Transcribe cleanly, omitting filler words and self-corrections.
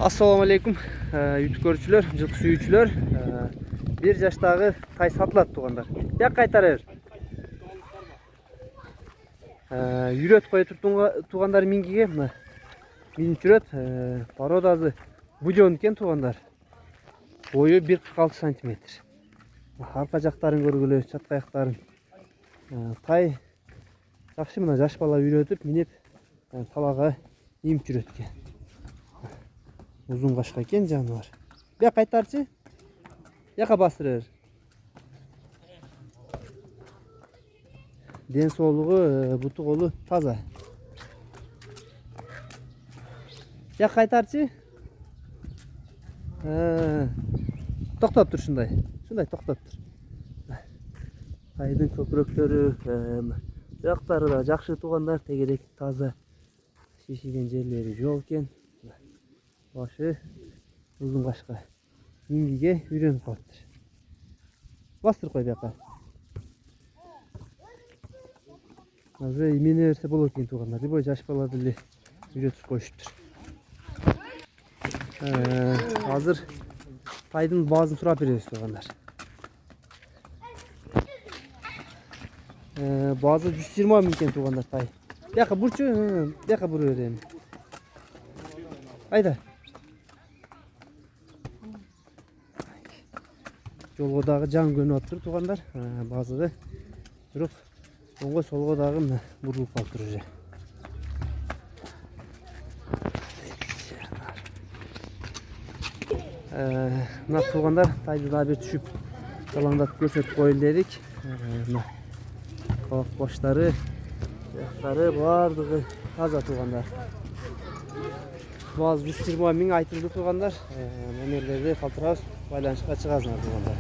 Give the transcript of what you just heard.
Assalamu alaikum YouTube görүүчүлөр, жылкы сүйүүчүлөр. 1 жаштагы тай сатылат тугандар. Як кайтарыр. Үйрөт кой тугандар мингиге мына. Минип жүрөт. Породасы бульон экен тугандар. Бою 1,46 см. Арка жактарын көргүлө, чатка аяктарын. Тай жакшы мына жаш бала үйрөтүп минип талага ийип жүрөт экен. Uzun kaşka eкен жаныбар. Бия кайтарчы. Яка басырыр. Ден соолугу, буту колу таза. Як кайтарчы. Токтоп тур шундай. Шундай токтоп тур. Тайдын көкүрөктөрү, жактары да жакшы тугандар, тегерек таза. Шишиген жерлери жок экен. Başı uzun kaşka. Mingiге үйрөнүп калыптыр. Бастыр кой бияка. Уже имене берсе болот экен тугандар. Любой жаш бала деле үйрөтүп коюшуптур. Азыр тайдын баазын сурап беребиз тугандар. Баазы 120 миң экен тугандар тай. Бияка бурчу, бияка бура берем. Айда. Жолго дагы жан көнүп атыптыр тугандар. Базыгы бирок оңго солго дагы мына бурулуп калыптыр уже. Мына тугандар тайды дагы бир түшүп талаңдатып көрсөтүп коелу дедик. Мына калак баштары, аяктары бардыгы таза тугандар. Бааз 120 миң айтылды тугандар. Номерлерди калтырабыз, байланышка чыгасыңар тугандар.